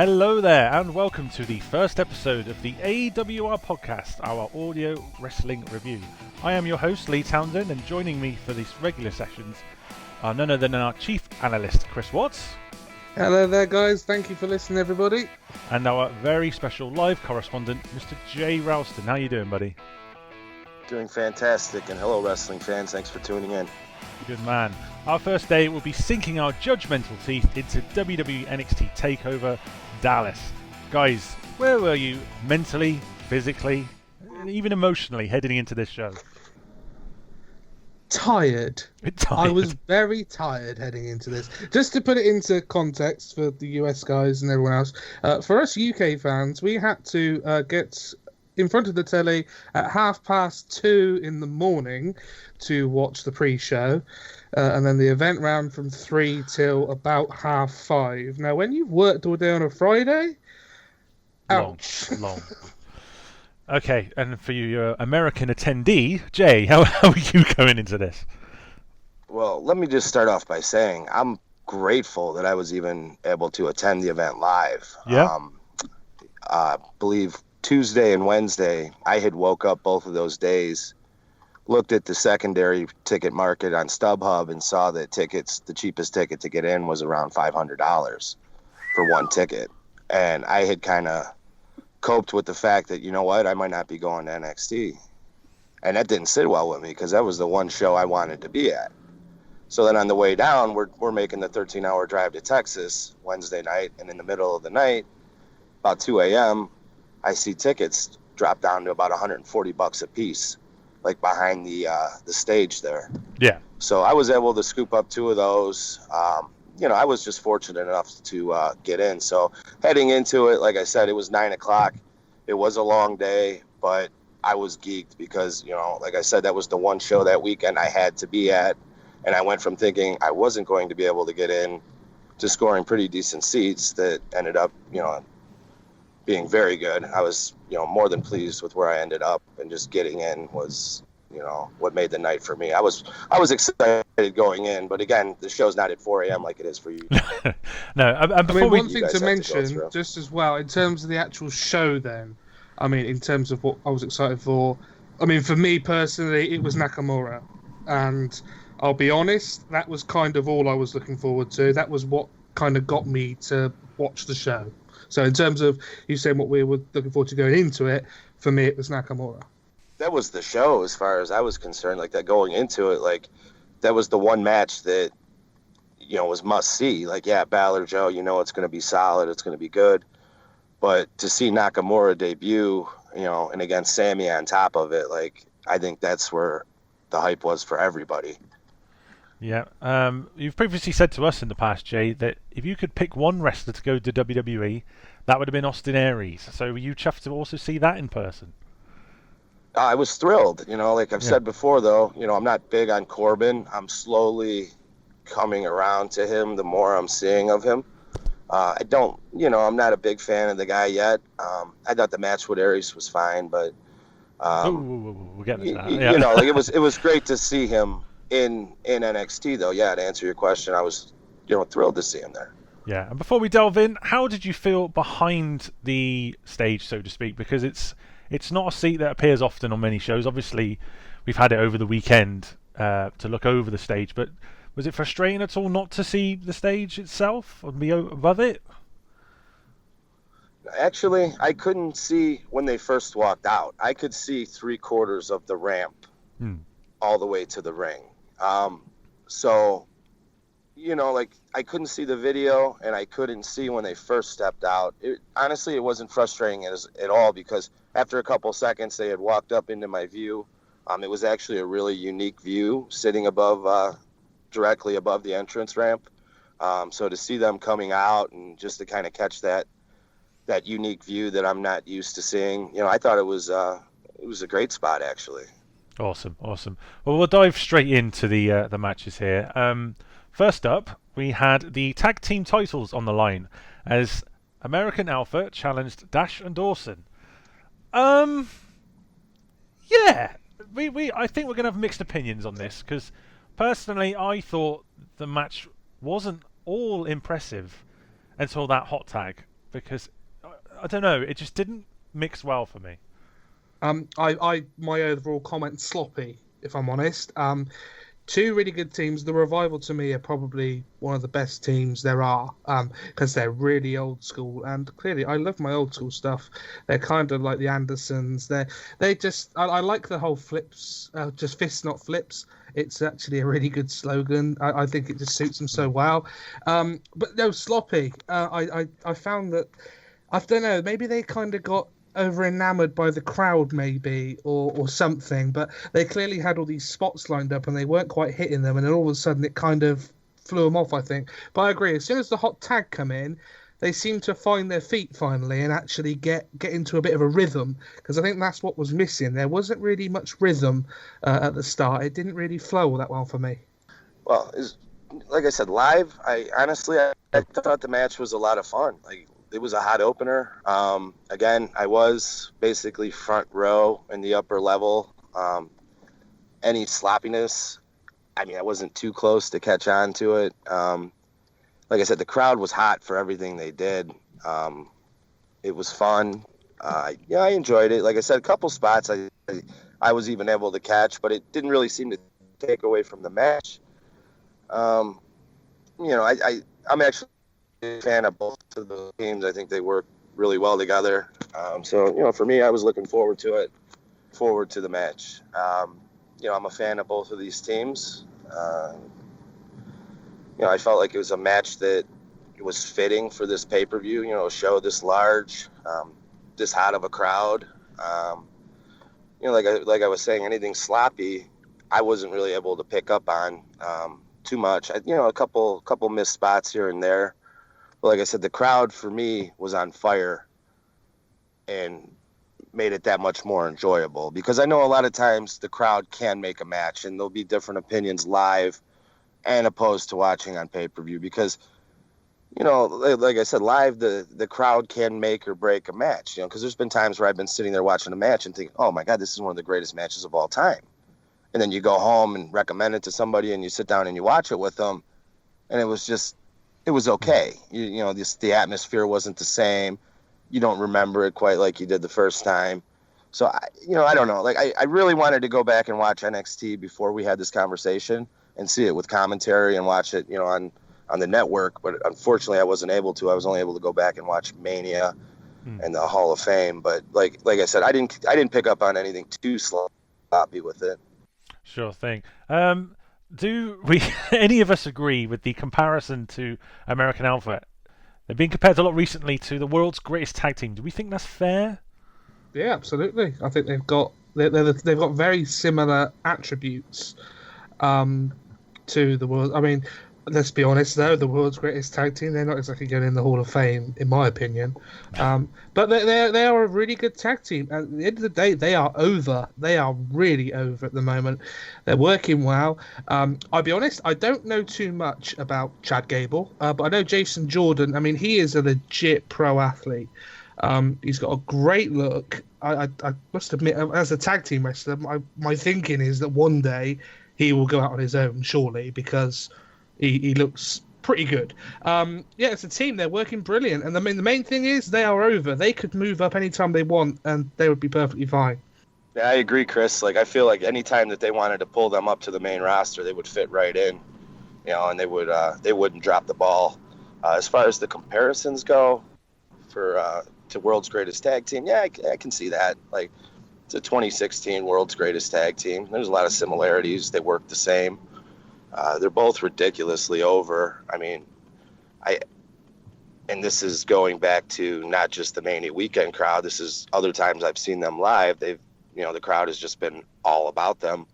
Hello there, and welcome to the first episode of the AWR podcast, our audio wrestling review. I am your host, Lee Townsend, and joining me for these regular sessions are none other than our chief analyst, Chris Watts. Hello there, guys. Thank you for listening, everybody. And our very special live correspondent, Mr. Jay Ralston. How you doing, buddy? Doing fantastic, and hello, wrestling fans. Thanks for tuning in. Good man. Our first day will be sinking our judgmental teeth into WWE NXT Takeover Dallas. Guys, where were you mentally, physically, and even emotionally heading into this show? Tired. I was very tired heading into this. Just to put it into context for the US guys and everyone else, for us UK fans, we had to get in front of the telly at 2:30 in the morning to watch the pre-show, and then the event ran from 3 till about 5:30. Now, when you've worked all day on a Friday, ouch. Long. Okay, and for you, your American attendee, Jay, how are you going into this? Well, let me just start off by saying I'm grateful that I was even able to attend the event live. Yeah. I believe Tuesday and Wednesday, I had woke up both of those days, looked at the secondary ticket market on StubHub, and saw that the cheapest ticket to get in was around $500 for one ticket. And I had kind of coped with the fact that, you know what, I might not be going to NXT. And that didn't sit well with me because that was the one show I wanted to be at. So then on the way down, we're making the 13-hour drive to Texas Wednesday night, and in the middle of the night, about 2 a.m., I see tickets drop down to about $140 a piece, like behind the stage there. Yeah. So I was able to scoop up 2 of those. I was just fortunate enough to get in. So heading into it, like I said, it was 9 o'clock. It was a long day, but I was geeked because, like I said, that was the one show that weekend I had to be at. And I went from thinking I wasn't going to be able to get in to scoring pretty decent seats that ended up, being very good. I was, more than pleased with where I ended up, and just getting in was, what made the night for me. I was excited going in, but again, the show's not at 4 a.m. like it is for you. No, one thing to mention, just as well, in terms of the actual show then, in terms of what I was excited for, for me personally, it was Nakamura. And I'll be honest, that was kind of all I was looking forward to. That was what kind of got me to watch the show. So in terms of you saying what we were looking forward to going into it, for me it was Nakamura. That was the show as far as I was concerned. Like that going into it, like that was the one match that, was must see. Like, yeah, Balor, Joe, it's going to be solid. It's going to be good. But to see Nakamura debut, and against Sami on top of it, like I think that's where the hype was for everybody. Yeah. You've previously said to us in the past, Jay, that if you could pick one wrestler to go to WWE, that would have been Austin Aries. So were you chuffed to also see that in person? I was thrilled. Like I've said before, though, I'm not big on Corbin. I'm slowly coming around to him the more I'm seeing of him. I'm not a big fan of the guy yet. I thought the match with Aries was fine, but we're getting into that. Yeah. Like it was great to see him in NXT, though. Yeah, to answer your question, I was thrilled to see him there. Yeah, and before we delve in, how did you feel behind the stage, so to speak? Because it's not a seat that appears often on many shows. Obviously, we've had it over the weekend to look over the stage, but was it frustrating at all not to see the stage itself or be above it? Actually, I couldn't see when they first walked out. I could see 3/4 of the ramp all the way to the ring. So, I couldn't see the video, and I couldn't see when they first stepped out. Honestly, it wasn't frustrating at all because after a couple seconds, they had walked up into my view. It was actually a really unique view sitting directly above the entrance ramp. So to see them coming out and just to kind of catch that unique view that I'm not used to seeing, I thought it was a great spot, actually. Awesome. Well, we'll dive straight into the matches here. First up, we had the tag team titles on the line as American Alpha challenged Dash and Dawson. I think we're going to have mixed opinions on this because personally, I thought the match wasn't all impressive until that hot tag. because I don't know, it just didn't mix well for me. My overall comment, sloppy, if I'm honest. Two really good teams. The Revival, to me, are probably one of the best teams there are, because they're really old school, and clearly I love my old school stuff. They're kind of like the Andersons. I like the whole flips, just fists not flips. It's actually a really good slogan. I think it just suits them so well. But no, sloppy. I found that, I don't know, maybe they kind of got over enamored by the crowd, maybe, or something, but they clearly had all these spots lined up and they weren't quite hitting them, and then all of a sudden it kind of flew them off, I think. But I agree, as soon as the hot tag come in, they seem to find their feet finally and actually get into a bit of a rhythm, because I think that's what was missing. There wasn't really much rhythm at the start. It didn't really flow all that well for me. Well, like I said, live, I thought the match was a lot of fun. Like, it was a hot opener. Again, I was basically front row in the upper level. Any sloppiness, I mean, I wasn't too close to catch on to it. Like I said, the crowd was hot for everything they did. It was fun. I enjoyed it. Like I said, a couple spots I was even able to catch, but it didn't really seem to take away from the match. I'm actually a fan of both of the teams. I think they work really well together. So for me, I was looking forward to it, forward to the match. I'm a fan of both of these teams. I felt like it was a match that was fitting for this pay-per-view, a show this large, this hot of a crowd. Like I was saying, anything sloppy, I wasn't really able to pick up on too much. A couple missed spots here and there. But like I said, the crowd for me was on fire and made it that much more enjoyable, because I know a lot of times the crowd can make a match and there'll be different opinions live and opposed to watching on pay-per-view, because, like I said, live, the crowd can make or break a match, because there's been times where I've been sitting there watching a match and think, oh my God, this is one of the greatest matches of all time. And then you go home and recommend it to somebody and you sit down and you watch it with them, and it was okay. The atmosphere wasn't the same. You don't remember it quite like you did the first time. So, I don't know. Like, I really wanted to go back and watch NXT before we had this conversation and see it with commentary and watch it, on the network. But unfortunately, I wasn't able to. I was only able to go back and watch Mania and the Hall of Fame. But like I said, I didn't pick up on anything too sloppy with it. Sure thing. Do we any of us agree with the comparison to American Alpha? They're being compared a lot recently to the world's greatest tag team. Do we think that's fair? Yeah, absolutely. I think they've got very similar attributes to the world. I mean, let's be honest, though, the world's greatest tag team, they're not exactly going in the Hall of Fame, in my opinion. But they are a really good tag team. At the end of the day, they are over. They are really over at the moment. They're working well. I'll be honest, I don't know too much about Chad Gable, but I know Jason Jordan. I mean, he is a legit pro athlete. He's got a great look. I must admit, as a tag team wrestler, my thinking is that one day he will go out on his own, surely, because he looks pretty good. It's a team. They're working brilliant. And the main thing is they are over. They could move up anytime they want, and they would be perfectly fine. Yeah, I agree, Chris. Like, I feel like any time that they wanted to pull them up to the main roster, they would fit right in, and they wouldn't drop the ball. As far as the comparisons go to World's Greatest Tag Team, yeah, I can see that. Like, it's a 2016 World's Greatest Tag Team. There's a lot of similarities. They work the same. They're both ridiculously over. I mean, and this is going back to not just the Mania weekend crowd. This is other times I've seen them live. The crowd has just been all about them.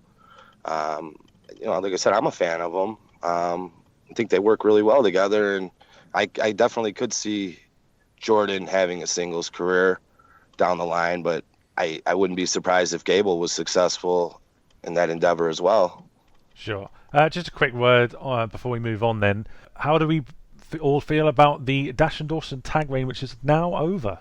Like I said, I'm a fan of them. I think they work really well together, and I definitely could see Jordan having a singles career down the line, but I wouldn't be surprised if Gable was successful in that endeavor as well. Sure. Just a quick word before we move on then. How do we all feel about the Dash and Dawson tag reign, which is now over?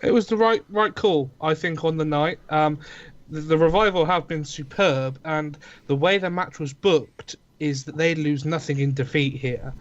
It was the right call, I think, on the night. The Revival have been superb, and the way the match was booked is that they lose nothing in defeat here.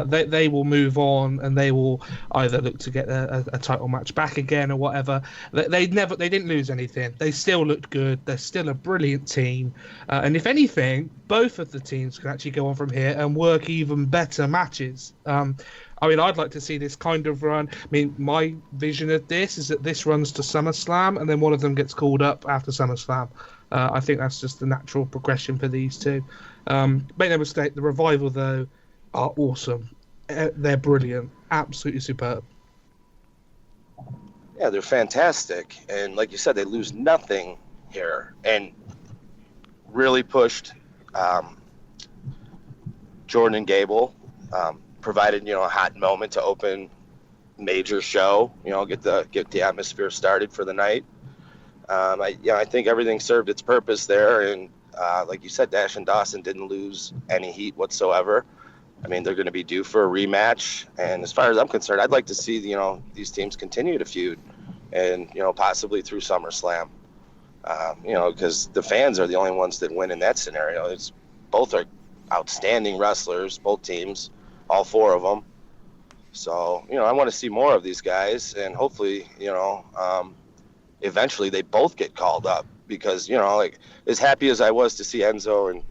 they will move on and they will either look to get a title match back again or whatever. They didn't lose anything. They still looked good. They're still a brilliant team, and if anything, both of the teams can actually go on from here and work even better matches. I mean, I'd like to see this kind of run. I mean, my vision of this is that this runs to SummerSlam and then one of them gets called up after SummerSlam. I think that's just the natural progression for these two. Make no mistake, the Revival, though, are awesome. They're brilliant. Absolutely superb. Yeah, they're fantastic. And like you said, they lose nothing here. And really pushed Jordan and Gable. Provided, a hot moment to open major show, get the atmosphere started for the night. I think everything served its purpose there. And like you said, Dash and Dawson didn't lose any heat whatsoever. I mean, they're going to be due for a rematch. And as far as I'm concerned, I'd like to see, these teams continue to feud and, possibly through SummerSlam. Because the fans are the only ones that win in that scenario. Both are outstanding wrestlers, both teams, all four of them. So, I want to see more of these guys, and hopefully, eventually they both get called up because, like as happy as I was to see Enzo and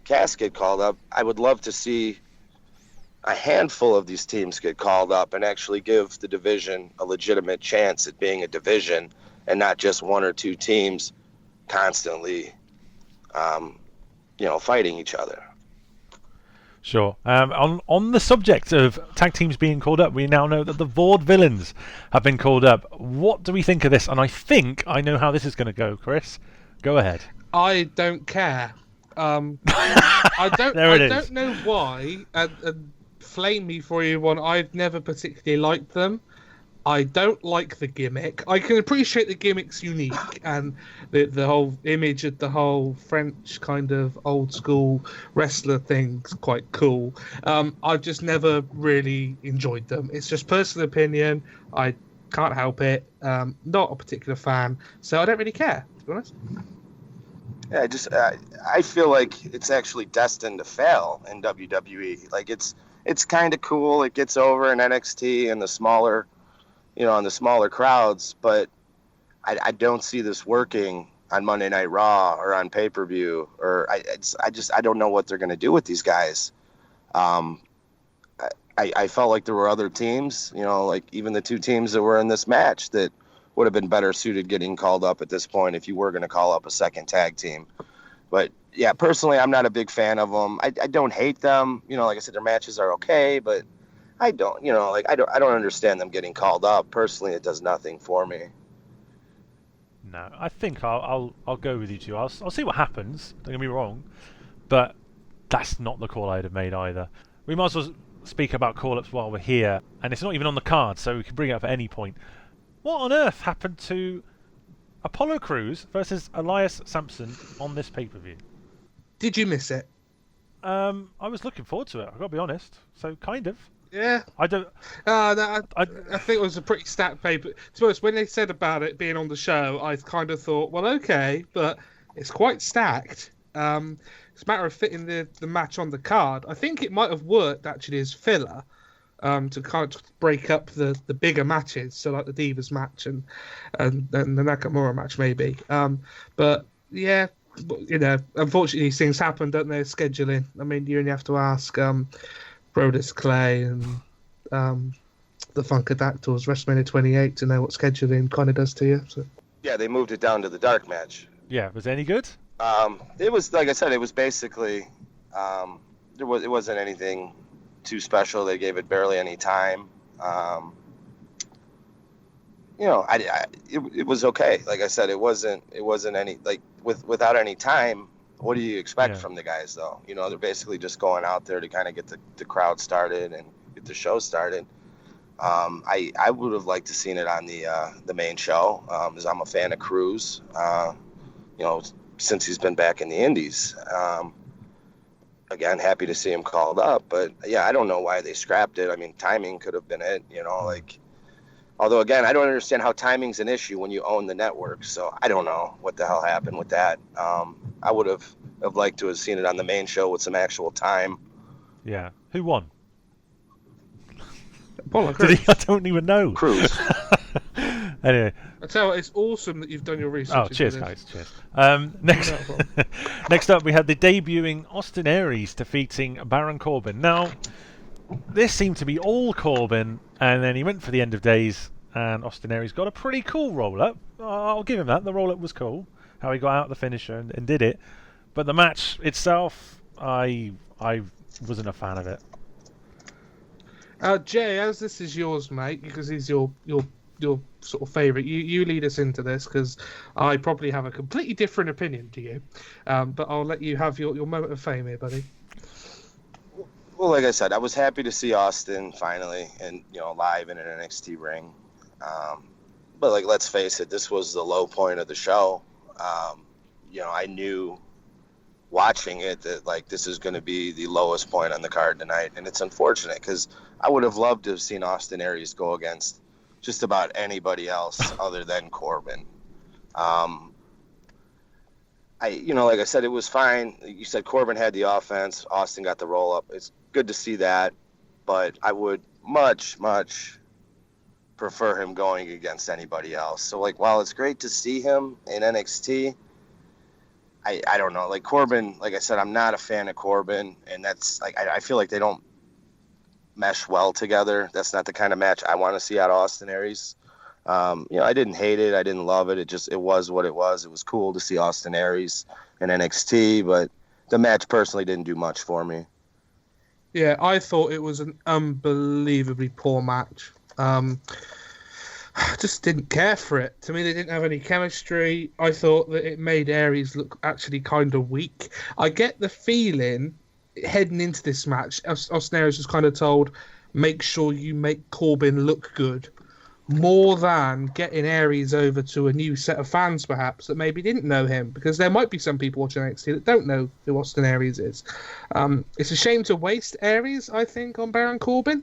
Cass get called up, I would love to see a handful of these teams get called up and actually give the division a legitimate chance at being a division and not just one or two teams constantly, fighting each other. Sure. On the subject of tag teams being called up, we now know that the Vaudevillains have been called up. What do we think of this? And I think I know how this is going to go, Chris. Go ahead. I don't care. I don't know why. Flame me for you one. I've never particularly liked them. I don't like the gimmick. I can appreciate the gimmick's unique and the whole image of the whole French kind of old school wrestler thing's quite cool. I've just never really enjoyed them. It's just personal opinion. I can't help it. Not a particular fan, so I don't really care, to be honest. Yeah, I feel like it's actually destined to fail in WWE. Like it's kind of cool. It gets over in NXT and the smaller crowds, but I don't see this working on Monday Night Raw or on pay-per-view, or I don't know what they're going to do with these guys. I felt like there were other teams, like even the two teams that were in this match that would have been better suited getting called up at this point if you were going to call up a second tag team. But yeah, personally, I'm not a big fan of them. I don't hate them. Like I said, their matches are okay, but I don't understand them getting called up. Personally, it does nothing for me. No, I think I'll go with you two. I'll see what happens. Don't get me wrong, but that's not the call I'd have made either. We might as well speak about call-ups while we're here, and it's not even on the card, so we can bring it up at any point. What on earth happened to Apollo Crews versus Elias Sampson on this pay-per-view? Did you miss it? I was looking forward to it. I've got to be honest. So kind of. Yeah. I don't. I think it was a pretty stacked paper. To be honest, when they said about it being on the show, I kind of thought, well, okay, but it's quite stacked. It's a matter of fitting the match on the card. I think it might have worked actually as filler, to kind of break up the bigger matches, so like the Divas match and the Nakamura match maybe. But yeah, unfortunately these things happen, don't they? Scheduling. I mean, you only have to ask Brodus Clay and the Funkadactyls WrestleMania 28 to know what scheduling kind of does to you. So. Yeah, they moved it down to the dark match. Yeah, was it any good? It was, like I said, it was basically it wasn't anything too special. They gave it barely any time. It was okay. Like I said, it wasn't any, like, without any time. What do you expect from the guys, though? They're basically just going out there to kind of get the crowd started and get the show started. I would have liked to seen it on the main show, as I'm a fan of Crews, since he's been back in the Indies. Again, happy to see him called up, but yeah, I don't know why they scrapped it. I mean, timing could have been it, although again, I don't understand how timing's an issue when you own the network. So I don't know what the hell happened with that. I would have liked to have seen it on the main show with some actual time. Yeah. Who won? Apollo Did Crews. he? I don't even know. Crews. Anyway. I tell you, it's awesome that you've done your research. Oh, cheers, guys. Cheers. Next up, we had the debuting Austin Aries defeating Baron Corbin. Now, this seemed to be all Corbin, and then he went for the end of days, and Austin Aries got a pretty cool roll-up. I'll give him that. The roll-up was cool. How he got out the finisher and did it. But the match itself, I wasn't a fan of it. Jay, as this is yours, mate, because he's your sort of favourite, you lead us into this, because I probably have a completely different opinion to you. But I'll let you have your moment of fame here, buddy. Well, like I said, I was happy to see Austin finally, and live in an NXT ring. But like, let's face it, this was the low point of the show. I knew watching it that like this is going to be the lowest point on the card tonight, and it's unfortunate because I would have loved to have seen Austin Aries go against just about anybody else other than Corbin. Like I said, it was fine. You said Corbin had the offense, Austin got the roll up. It's good to see that, but I would much prefer him going against anybody else. So like, while it's great to see him in NXT, I don't know. Like Corbin, like I said, I'm not a fan of Corbin, and that's like I feel like they don't mesh well together. That's not the kind of match I want to see out of Austin Aries. I didn't hate it. I didn't love it. It was what it was. It was cool to see Austin Aries in NXT, but the match personally didn't do much for me. Yeah, I thought it was an unbelievably poor match. I just didn't care for it. To me, they didn't have any chemistry. I thought that it made Aries look actually kind of weak. I get the feeling heading into this match, Austin Aries was kind of told, make sure you make Corbin look good, more than getting Aries over to a new set of fans, perhaps, that maybe didn't know him, because there might be some people watching NXT that don't know who Austin Aries is. It's a shame to waste Aries, I think, on Baron Corbin,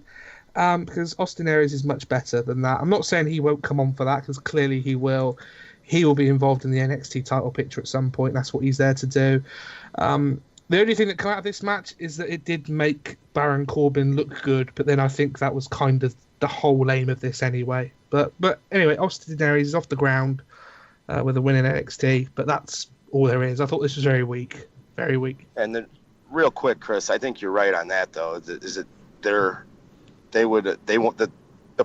because Austin Aries is much better than that. I'm not saying he won't come on for that, because clearly he will. He will be involved in the NXT title picture at some point. That's what he's there to do. The only thing that came out of this match is that it did make Baron Corbin look good, but then I think that was kind of the whole aim of this anyway. But anyway, Austin Aries is off the ground with a win in NXT, but that's all there is. I thought this was very weak. Very weak. And then, real quick, Chris, I think you're right on that, though. The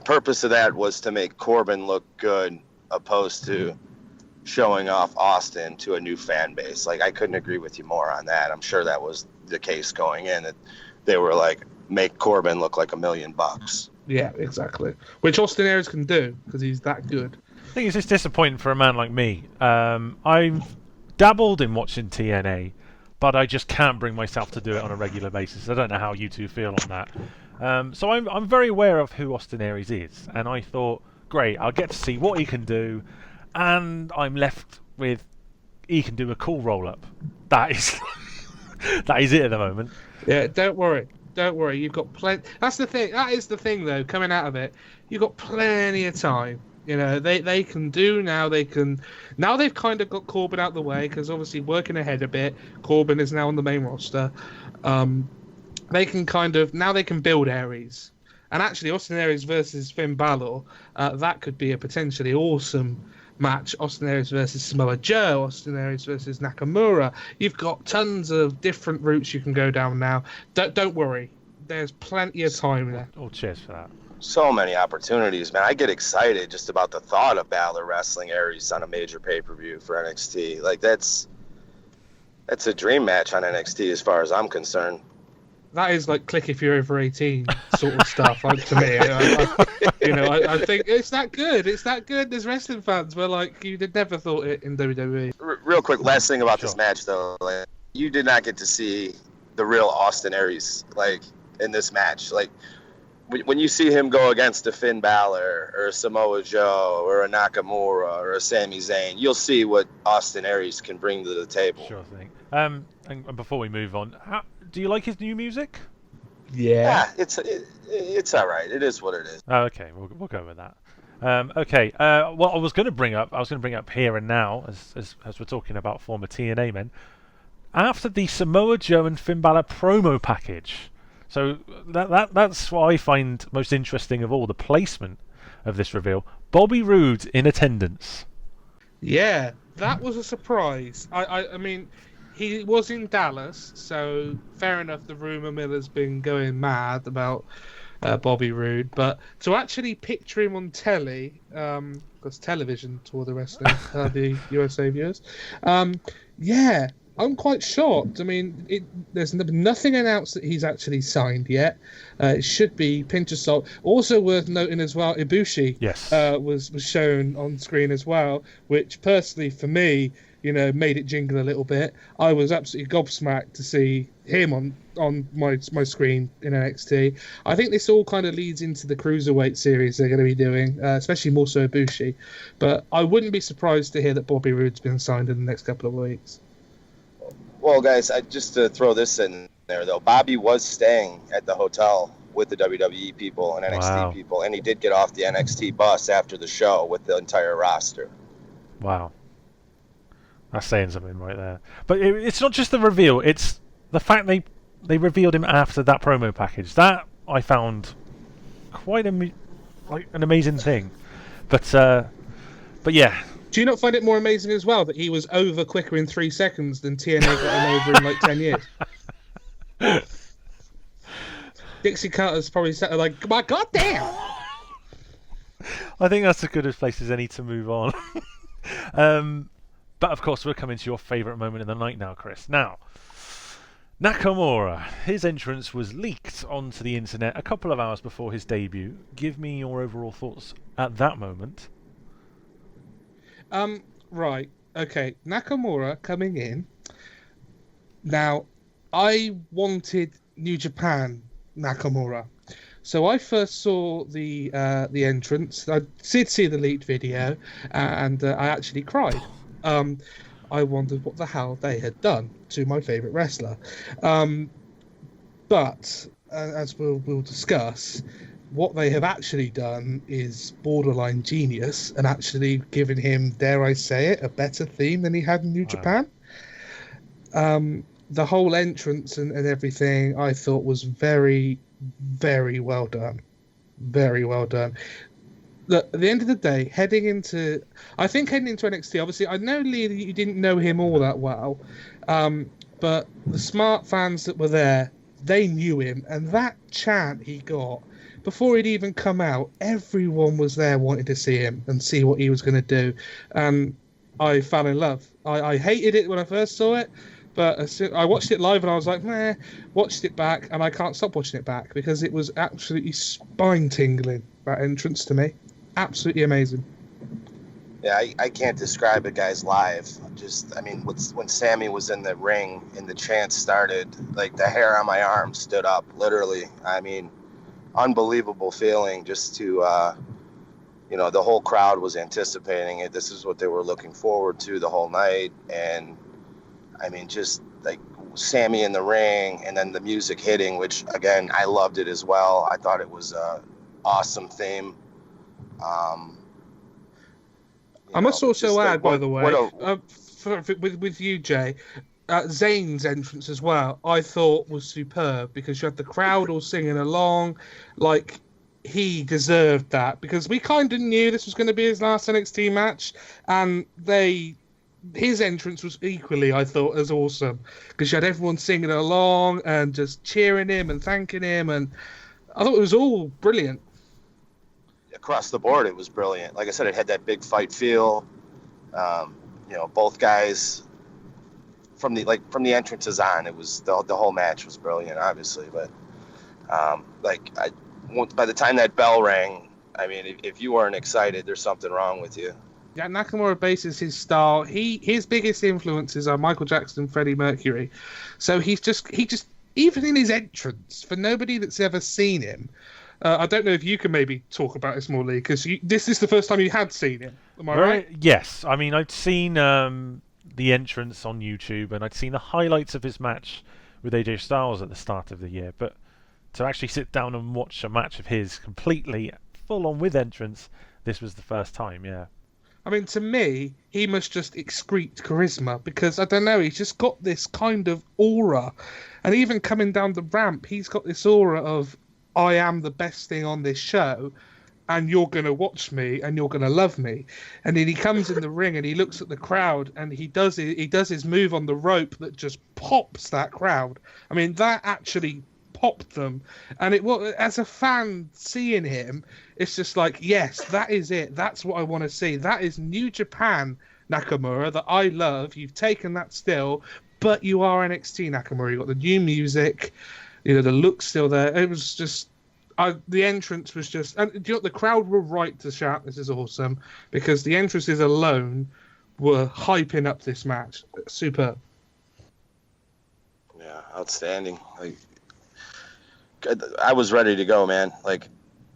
purpose of that was to make Corbin look good, opposed to showing off Austin to a new fan base. Like, I couldn't agree with you more on that. I'm sure that was the case going in, that they were like, make Corbin look like $1 million. Yeah, exactly. Which Austin Aries can do, because he's that good. I think it's just disappointing for a man like me. I've dabbled in watching TNA, but I just can't bring myself to do it on a regular basis. I don't know how you two feel on that. So I'm very aware of who Austin Aries is, and I thought, great, I'll get to see what he can do, and I'm left with he can do a cool roll-up. That is that is it at the moment. Yeah, don't worry. You've got plenty. That's the thing. That is the thing, though. Coming out of it, you've got plenty of time. They can do now. They've kind of got Corbin out the way, because obviously working ahead a bit. Corbin is now on the main roster. They can build Aries, and actually Austin Aries versus Finn Balor, that could be a potentially awesome match. Austin Aries versus Samoa Joe, Austin Aries versus Nakamura. You've got tons of different routes you can go down now. Don't worry, there's plenty of time there. Oh, cheers for that. So many opportunities, man. I get excited just about the thought of Balor wrestling Aries on a major pay-per-view for NXT. Like, that's a dream match on NXT as far as I'm concerned. That is like click if you're over 18 sort of stuff. Like, to me, I think it's that good. It's that good. There's wrestling fans where like you never thought it in WWE. Real quick, last thing about this match though, like, you did not get to see the real Austin Aries like in this match. Like, when you see him go against a Finn Balor or a Samoa Joe or a Nakamura or a Sami Zayn, you'll see what Austin Aries can bring to the table. Sure thing. And before we move on, do you like his new music? Yeah, it's all right. It is what it is. Okay, we'll go with that. Okay. What I was going to bring up here and now, as we're talking about former TNA men, after the Samoa Joe and Finn Balor promo package. So that's what I find most interesting of all, the placement of this reveal. Bobby Roode in attendance. Yeah, that was a surprise. I mean, he was in Dallas, so fair enough. The rumor mill has been going mad about Bobby Roode, but to actually picture him on telly, because television to all the wrestlers, the USA viewers, yeah, I'm quite shocked. I mean, there's nothing announced that he's actually signed yet. It should be pinch of salt. Also worth noting as well, Ibushi was shown on screen as well, which personally for me, made it jingle a little bit. I was absolutely gobsmacked to see him on my screen in NXT. I think this all kind of leads into the Cruiserweight series they're going to be doing, especially more so Ibushi. But I wouldn't be surprised to hear that Bobby Roode's been signed in the next couple of weeks. Well, guys, just to throw this in there, though, Bobby was staying at the hotel with the WWE people and NXT people, and he did get off the NXT bus after the show with the entire roster. Wow. That's saying something right there. But it's not just the reveal, it's the fact they revealed him after that promo package. That I found quite an amazing thing. But yeah. Do you not find it more amazing as well that he was over quicker in 3 seconds than TNA got him over in like 10 years? Dixie Carter's probably sat there like, my goddamn! I think that's as good a place as any to move on. But of course, we're coming to your favourite moment in the night now, Chris. Now, Nakamura, his entrance was leaked onto the internet a couple of hours before his debut. Give me your overall thoughts at that moment. Right. Okay. Nakamura coming in. Now, I wanted New Japan Nakamura. So I first saw the entrance. I did see the leaked video, and I actually cried. I wondered what the hell they had done to my favourite wrestler. But as we'll discuss, what they have actually done is borderline genius and actually given him, dare I say it, a better theme than he had in New Japan. The whole entrance and everything I thought was very, very well done. Very well done. Look, at the end of the day, heading into NXT, obviously, I know, Lee, that you didn't know him all that well, but the smart fans that were there, they knew him, and that chant he got, before he'd even come out, everyone was there wanting to see him and see what he was going to do. And I fell in love. I hated it when I first saw it, but I watched it live and I was like, meh, watched it back, and I can't stop watching it back because it was absolutely spine-tingling, that entrance to me. Absolutely amazing. Yeah, I can't describe it, guys, live. When Sami was in the ring and the chant started, like the hair on my arm stood up, literally. I mean, unbelievable feeling just to, the whole crowd was anticipating it. This is what they were looking forward to the whole night. And, I mean, just like Sami in the ring and then the music hitting, which, again, I loved it as well. I thought it was an awesome theme. I must also add, by the way, with you, Jay, Zayn's entrance as well, I thought was superb because you had the crowd all singing along, like he deserved that because we kind of knew this was going to be his last NXT match, and his entrance was equally, I thought, as awesome because you had everyone singing along and just cheering him and thanking him, and I thought it was all brilliant. Across the board, it was brilliant. Like I said, it had that big fight feel. Both guys from the entrances on, it was the whole match was brilliant, obviously. But by the time that bell rang, I mean, if you weren't excited, there's something wrong with you. Yeah, Nakamura bases his style. His biggest influences are Michael Jackson and Freddie Mercury. So he just even in his entrance, for nobody that's ever seen him. I don't know if you can maybe talk about this more, Lee, because this is the first time you had seen him. Am I right? Yes. I mean, I'd seen the entrance on YouTube, and I'd seen the highlights of his match with AJ Styles at the start of the year. But to actually sit down and watch a match of his completely full-on with entrance, this was the first time, yeah. I mean, to me, he must just excrete charisma because, I don't know, he's just got this kind of aura. And even coming down the ramp, he's got this aura of, I am the best thing on this show, and you're going to watch me, and you're going to love me. And then he comes in the ring, and he looks at the crowd, and he does his move on the rope that just pops that crowd. I mean, that actually popped them. And it was, as a fan seeing him, it's just like, yes, that is it. That's what I want to see. That is New Japan Nakamura that I love. You've taken that still, but you are NXT Nakamura. You've got the new music, the look's still there. It was just, the entrance was just, and the crowd were right to shout, "This is awesome," because the entrances alone were hyping up this match. Superb. Yeah, outstanding. I was ready to go, man. Like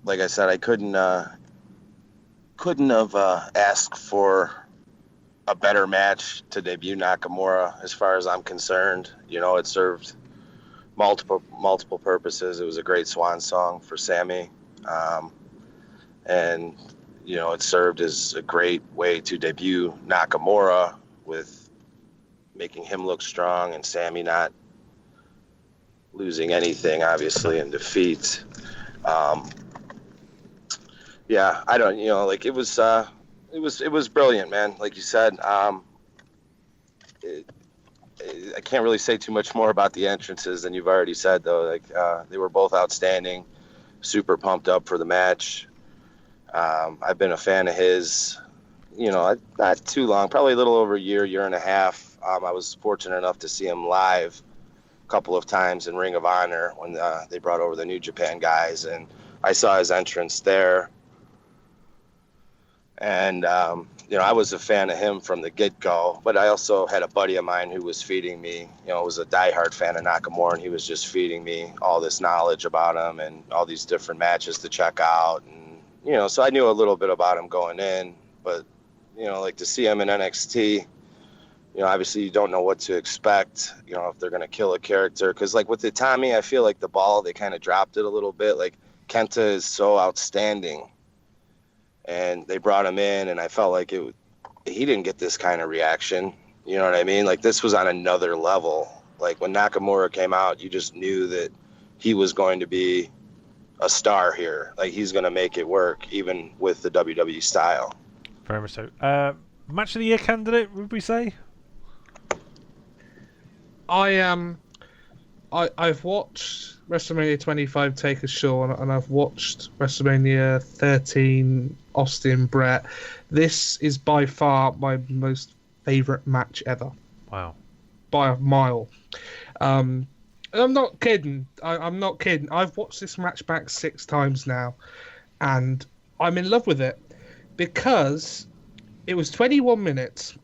I said, I couldn't have asked for a better match to debut Nakamura, as far as I'm concerned. It served multiple purposes. It was a great swan song for Sami, and it served as a great way to debut Nakamura, with making him look strong and Sami not losing anything, obviously, in defeat. Yeah, I don't, it was brilliant, man. Like you said, I can't really say too much more about the entrances than you've already said, though. They were both outstanding. Super pumped up for the match. I've been a fan of his, not too long, probably a little over a year and a half. I was fortunate enough to see him live a couple of times in Ring of Honor when they brought over the New Japan guys, and I saw his entrance there. And, I was a fan of him from the get-go, but I also had a buddy of mine who was feeding me, was a diehard fan of Nakamura, and he was just feeding me all this knowledge about him and all these different matches to check out. And, so I knew a little bit about him going in, but, to see him in NXT, obviously you don't know what to expect, if they're going to kill a character. Because, with Itami, I feel like the ball, they kind of dropped it a little bit. Kenta is so outstanding. And they brought him in, and I felt like he didn't get this kind of reaction. You know what I mean? This was on another level. When Nakamura came out, you just knew that he was going to be a star here. He's going to make it work, even with the WWE style. Very much so. Match of the year candidate, would we say? I've watched WrestleMania 25 Take a Shaw, and I've watched WrestleMania 13 Austin Brett. This is by far my most favorite match ever. Wow. By a mile. I'm not kidding. I'm not kidding. I've watched this match back 6 times now, and I'm in love with it because it was 21 minutes,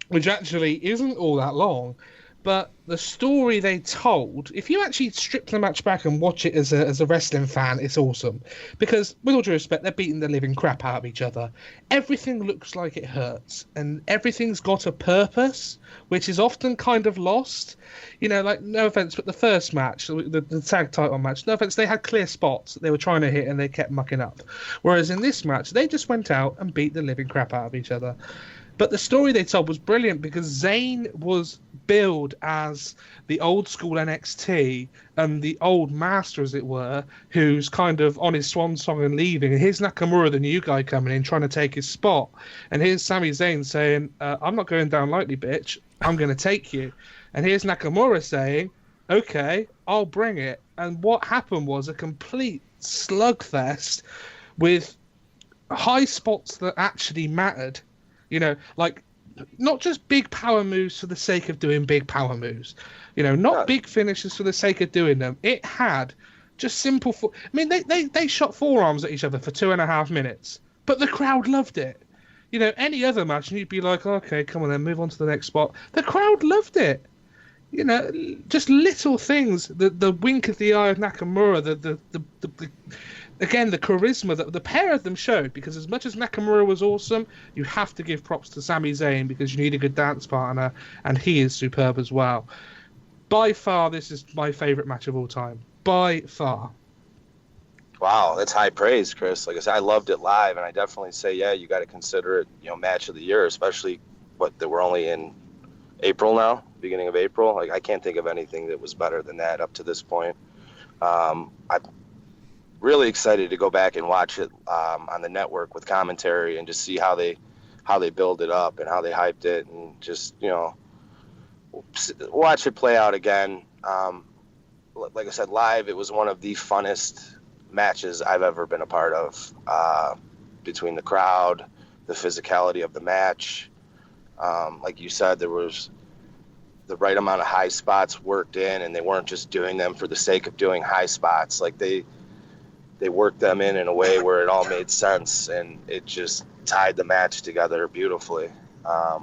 which actually isn't all that long. But the story they told, if you actually strip the match back and watch it as a wrestling fan, it's awesome. Because, with all due respect, they're beating the living crap out of each other. Everything looks like it hurts, and everything's got a purpose, which is often kind of lost. No offense, but the first match, the tag title match, no offense, they had clear spots that they were trying to hit and they kept mucking up. Whereas in this match, they just went out and beat the living crap out of each other. But the story they told was brilliant because Zayn was billed as the old school NXT and the old master, as it were, who's kind of on his swan song and leaving. And here's Nakamura, the new guy, coming in, trying to take his spot. And here's Sami Zayn saying, I'm not going down lightly, bitch. I'm going to take you. And here's Nakamura saying, okay, I'll bring it. And what happened was a complete slugfest with high spots that actually mattered. Not just big power moves for the sake of doing big power moves. Not big finishes for the sake of doing them. It had just simple... they shot forearms at each other for 2.5 minutes, but the crowd loved it. Any other match, and you'd be like, okay, come on then, move on to the next spot. The crowd loved it. Just little things. The wink of the eye of Nakamura, again, the charisma that the pair of them showed, because as much as Nakamura was awesome, you have to give props to Sami Zayn because you need a good dance partner, and he is superb as well. By far, this is my favourite match of all time. By far. Wow, that's high praise, Chris. Like I said, I loved it live, and I definitely say, yeah, you got to consider it, match of the year, especially that we're only in April now, beginning of April. Like I can't think of anything that was better than that up to this point. I'm really excited to go back and watch it on the network with commentary and just see how they build it up and how they hyped it, and just watch it play out again. Like I said, live, it was one of the funnest matches I've ever been a part of, between the crowd, the physicality of the match. Like you said, there was the right amount of high spots worked in, and they weren't just doing them for the sake of doing high spots. Like they worked them in a way where it all made sense, and it just tied the match together beautifully. I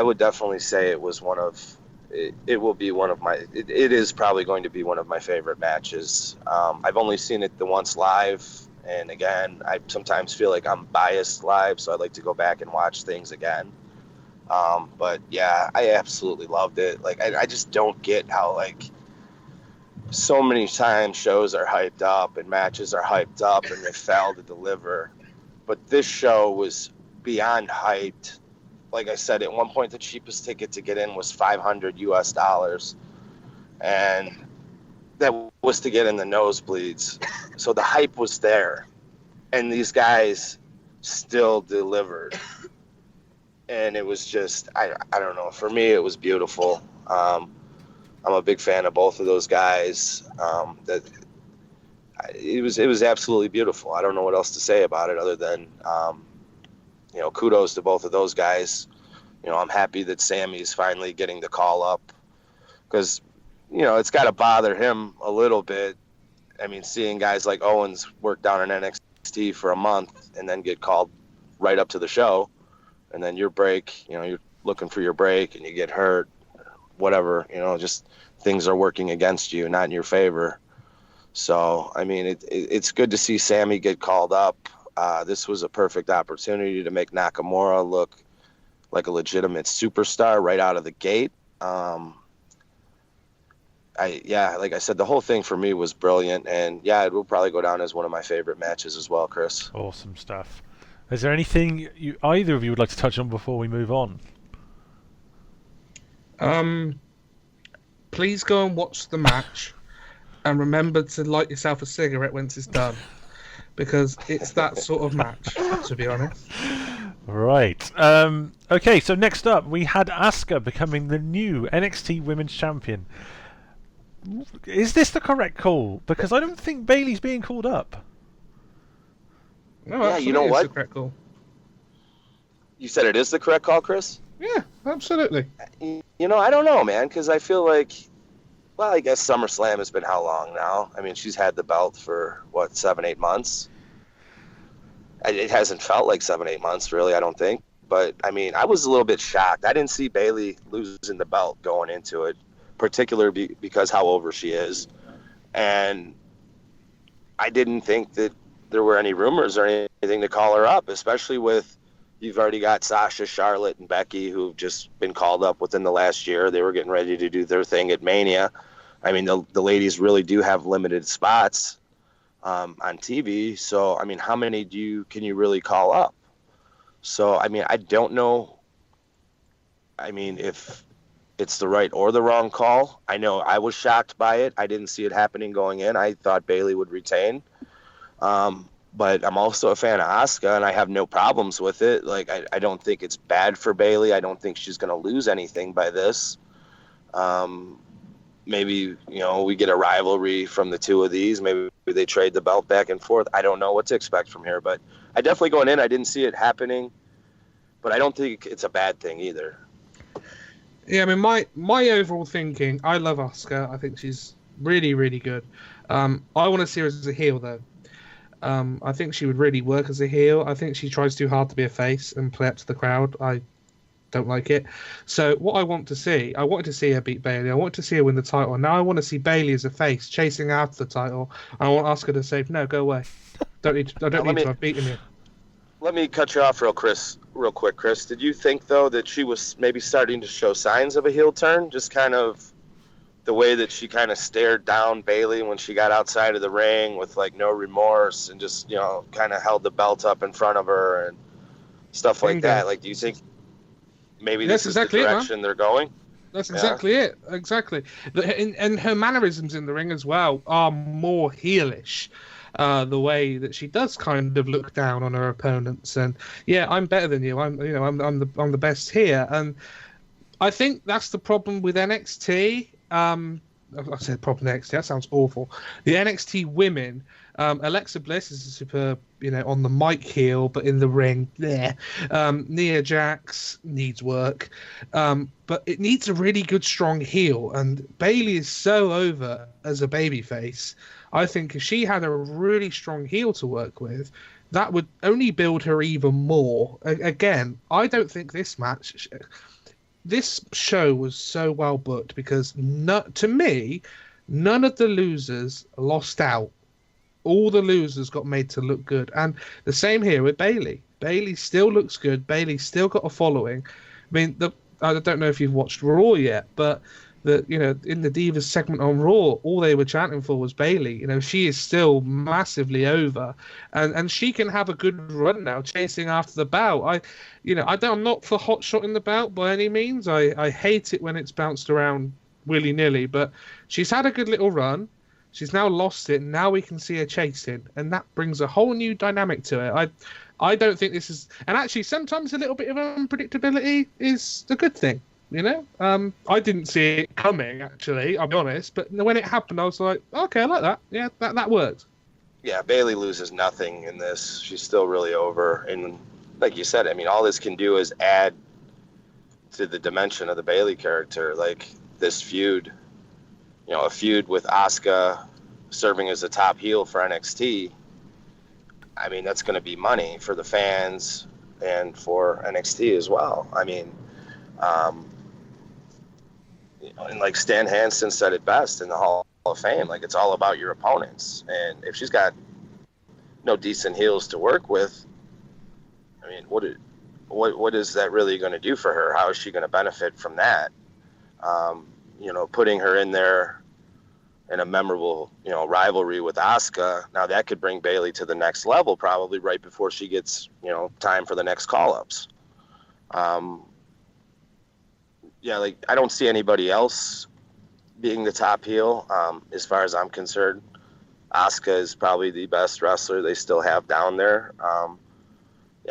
would definitely say it was it will be one of my, it is probably going to be one of my favorite matches. I've only seen it the once live, and again, I sometimes feel like I'm biased live, so I like to go back and watch things again. But yeah, I absolutely loved it. Like I just don't get how so many times shows are hyped up and matches are hyped up and they fail to deliver. But this show was beyond hyped. Like I said, at one point the cheapest ticket to get in was $500, and that was to get in the nosebleeds. So the hype was there, and these guys still delivered. And it was just, I don't know. For me, it was beautiful. I'm a big fan of both of those guys. It was absolutely beautiful. I don't know what else to say about it other than, kudos to both of those guys. I'm happy that Sami's finally getting the call up, because, it's got to bother him a little bit. I mean, seeing guys like Owens work down in NXT for a month and then get called right up to the show, and then your break, you're looking for your break and you get hurt, whatever, just things are working against you, not in your favor. So, I mean, it's good to see Sami get called up. This was a perfect opportunity to make Nakamura look like a legitimate superstar right out of the gate. Like I said, the whole thing for me was brilliant, and yeah, it will probably go down as one of my favorite matches as well, Chris. Awesome stuff. Is there anything either of you would like to touch on before we move on? Please go and watch the match, and remember to light yourself a cigarette once it's done, because it's that sort of match, to be honest. Right. Okay, so next up, we had Asuka becoming the new NXT Women's Champion. Is this the correct call? Because I don't think Bayley's being called up. No, yeah, you know what? It's the correct call. You said it is the correct call, Chris? Yeah, absolutely. I don't know, man, because I feel like, well, I guess SummerSlam has been how long now? I mean, she's had the belt for, 7-8 months? It hasn't felt like 7-8 months, really, I don't think. But, I mean, I was a little bit shocked. I didn't see Bayley losing the belt going into it, particularly because how over she is. And I didn't think that there were any rumors or anything to call her up, especially with you've already got Sasha, Charlotte, and Becky who've just been called up within the last year. They were getting ready to do their thing at Mania. I mean, the ladies really do have limited spots on TV. So, I mean, how many can you really call up? So, I mean, I don't know. I mean, if it's the right or the wrong call. I know I was shocked by it. I didn't see it happening going in. I thought Bayley would retain. But I'm also a fan of Asuka, and I have no problems with it. Like, I don't think it's bad for Bayley. I don't think she's going to lose anything by this. Maybe, we get a rivalry from the two of these. Maybe they trade the belt back and forth. I don't know what to expect from here. But I definitely going in, I didn't see it happening. But I don't think it's a bad thing either. Yeah, I mean, my overall thinking, I love Asuka. I think she's really, really good. I want to see her as a heel, though. I think she would really work as a heel. I think she tries too hard to be a face and play up to the crowd. I don't like it. So what I wanted to see her beat Bayley. I wanted to see her win the title. Now I want to see Bayley as a face chasing after the title. I want Asuka to say, "No, go away. I don't need to. I've beaten you." Let me cut you off real quick, Chris. Did you think, though, that she was maybe starting to show signs of a heel turn? Just kind of the way that she kind of stared down Bayley when she got outside of the ring with like no remorse and just, you know, kind of held the belt up in front of her and stuff like that. Like, do you think maybe this is the direction they're going? That's exactly it. Exactly. And her mannerisms in the ring as well are more heelish. The way that she does kind of look down on her opponents, and yeah, I'm better than you. I'm the best here, and I think that's the problem with NXT. I said problem with NXT. That sounds awful. The NXT women. Alexa Bliss is a superb, on the mic heel, but in the ring, Nia Jax needs work, but it needs a really good, strong heel. And Bayley is so over as a babyface. I think if she had a really strong heel to work with, that would only build her even more. Again, I don't think this show was so well booked because, to me, none of the losers lost out. All the losers got made to look good. And the same here with Bayley. Bayley still looks good. Bayley's still got a following. I mean, I don't know if you've watched Raw yet, but in the Divas segment on Raw, all they were chanting for was Bayley. She is still massively over, and she can have a good run now, chasing after the bout. I'm not for hot shotting the bout by any means. I hate it when it's bounced around willy nilly, but she's had a good little run. She's now lost it, and now we can see her chasing, and that brings a whole new dynamic to it. I don't think this is... And actually, sometimes a little bit of unpredictability is a good thing, I didn't see it coming, actually, I'll be honest, but when it happened, I was like, okay, I like that. Yeah, that worked. Yeah, Bayley loses nothing in this. She's still really over, and like you said, I mean, all this can do is add to the dimension of the Bayley character, like this feud... a feud with Asuka serving as a top heel for NXT. I mean, that's going to be money for the fans and for NXT as well. I mean, and like Stan Hansen said it best in the Hall of Fame, like it's all about your opponents. And if she's got no decent heels to work with, I mean, what is that really going to do for her? How is she going to benefit from that? Putting her in there in a memorable, rivalry with Asuka, now that could bring Bayley to the next level probably right before she gets, time for the next call-ups. I don't see anybody else being the top heel as far as I'm concerned. Asuka is probably the best wrestler they still have down there.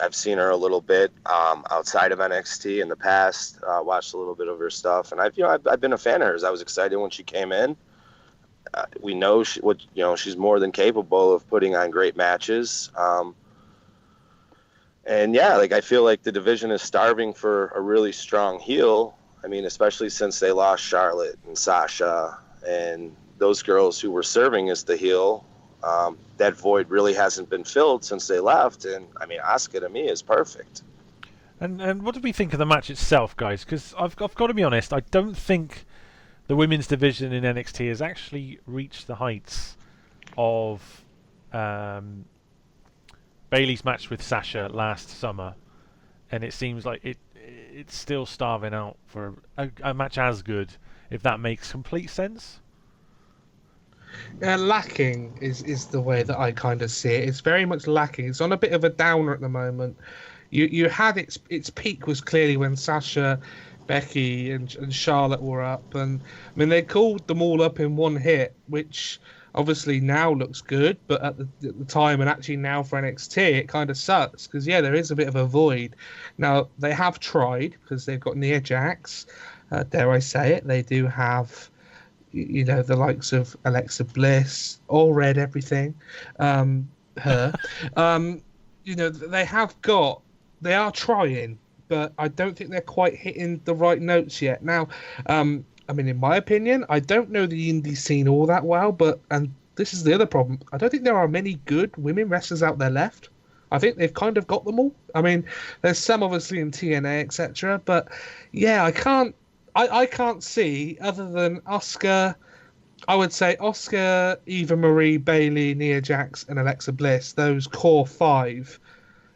I've seen her a little bit outside of NXT in the past. Watched a little bit of her stuff, and I've been a fan of hers. I was excited when she came in. We know she's more than capable of putting on great matches. I feel like the division is starving for a really strong heel. I mean, especially since they lost Charlotte and Sasha and those girls who were serving as the heel. That void really hasn't been filled since they left, and I mean, Asuka to me is perfect. And what did we think of the match itself, guys? Because I've got to be honest, I don't think the women's division in NXT has actually reached the heights of Bayley's match with Sasha last summer, and it seems like it's still starving out for a match as good, if that makes complete sense. Lacking is the way that I kind of see it. It's very much lacking. It's on a bit of a downer at the moment. You had its peak was clearly when Sasha, Becky, and Charlotte were up, and I mean they called them all up in one hit, which obviously now looks good, but at the time and actually now for NXT it kind of sucks because there is a bit of a void. Now they have tried because they've got Nia Jax. Dare I say it? They do have. The likes of Alexa Bliss, all red everything, her. They are trying, but I don't think they're quite hitting the right notes yet. Now, in my opinion, I don't know the indie scene all that well, and this is the other problem. I don't think there are many good women wrestlers out there left. I think they've kind of got them all. I mean, there's some obviously in TNA, etc., but I can't see, other than Asuka, I would say Asuka, Eva Marie, Bayley, Nia Jax, and Alexa Bliss, those core five,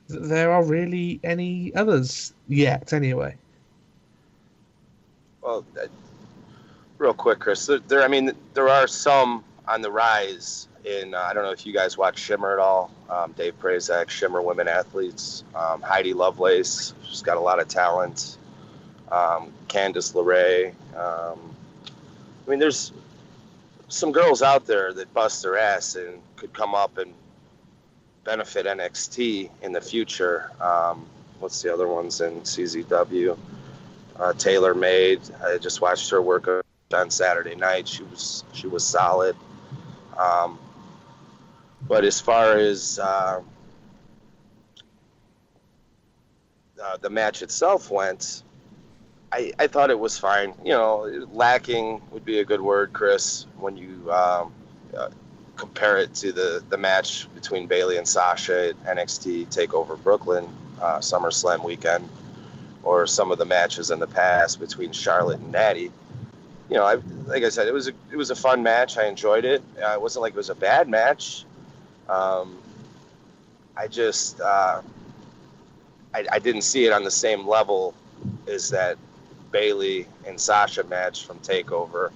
that there are really any others yet, anyway. Well, real quick, Chris. There are some on the rise. I don't know if you guys watch Shimmer at all. Dave Prazak, Shimmer Women Athletes. Heidi Lovelace, she's got a lot of talent. Candice LeRae. There's some girls out there that bust their ass and could come up and benefit NXT in the future. What's the other ones in CZW? Taylor Made. I just watched her work on Saturday night. She was solid. But as far as the match itself went, I thought it was fine. Lacking would be a good word, Chris, when you compare it to the match between Bayley and Sasha at NXT Takeover Brooklyn SummerSlam weekend, or some of the matches in the past between Charlotte and Natty. Like I said, it was a fun match. I enjoyed it. It wasn't like it was a bad match. I just I didn't see it on the same level as that Bayley and Sasha match from Takeover.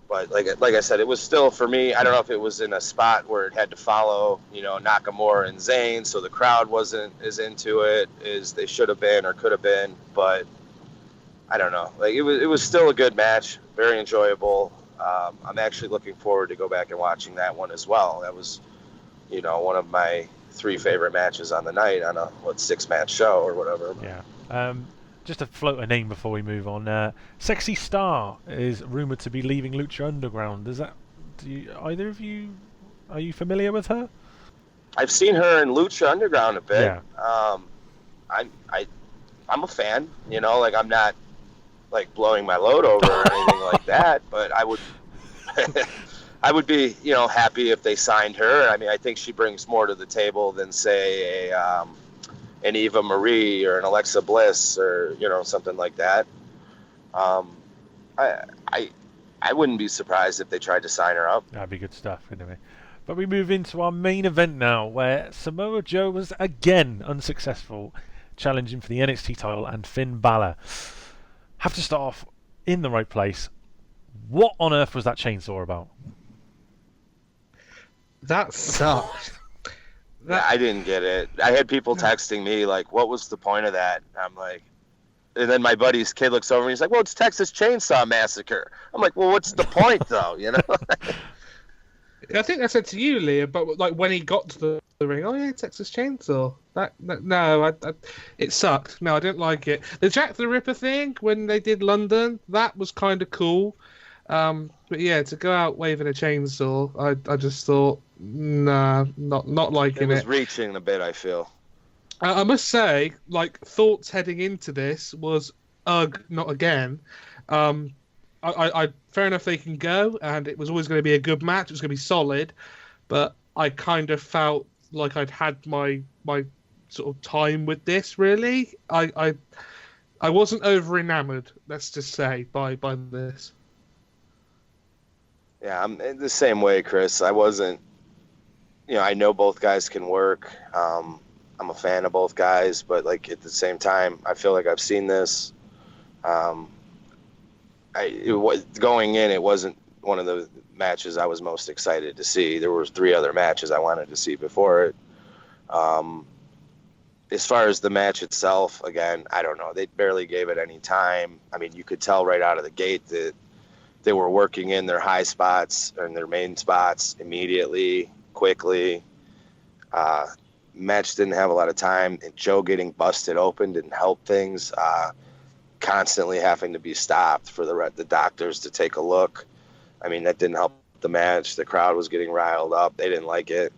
But like I said, it was still, for me, I don't know if it was in a spot where it had to follow, Nakamura and Zayn, so the crowd wasn't as into it as they should have been or could have been. But I don't know. It was still a good match, very enjoyable. I'm actually looking forward to go back and watching that one as well. That was, one of my 3 favorite matches on the night on a 6-match show or whatever. Yeah. Just to float a name before we move on, Sexy Star is rumored to be leaving Lucha Underground. Either of you, are you familiar with her? I've seen her in Lucha Underground a bit. Yeah. I'm a fan. I'm not blowing my load over or anything like that, but I would be happy if they signed her. I think she brings more to the table than, say, an Eva Marie or an Alexa Bliss or something like that. I wouldn't be surprised if they tried to sign her up. That'd be good stuff, anyway. But we move into our main event now, where Samoa Joe was again unsuccessful, challenging for the NXT title, and Finn Balor. Have to start off in the right place. What on earth was that chainsaw about? That sucked. I didn't get it. I had people texting me what was the point of that? I'm like, and then my buddy's kid looks over and he's like, well, it's Texas Chainsaw Massacre. I'm like, well, what's the point though? I think I said to you, Leah, but when he got to the ring, oh yeah, Texas Chainsaw. No, it sucked. No, I didn't like it. The Jack the Ripper thing when they did London, that was kind of cool. But yeah, to go out waving a chainsaw, I just thought, nah, not liking it. It was reaching a bit, I feel. I must say, thoughts heading into this was, ugh, not again. I fair enough, they can go, and it was always going to be a good match. It was going to be solid, but I kind of felt like I'd had my sort of time with this. Really, I wasn't over enamored. Let's just say by this. Yeah, I'm in the same way, Chris. I wasn't. I know both guys can work. I'm a fan of both guys, but at the same time, I feel like I've seen this. Going in, it wasn't one of the matches I was most excited to see. There were 3 other matches I wanted to see before it. As far as the match itself, again, I don't know. They barely gave it any time. You could tell right out of the gate that they were working in their high spots and their main spots immediately, quickly. Match didn't have a lot of time, and Joe getting busted open didn't help things. Constantly having to be stopped for the doctors to take a look. That didn't help the match. The crowd was getting riled up. They didn't like it.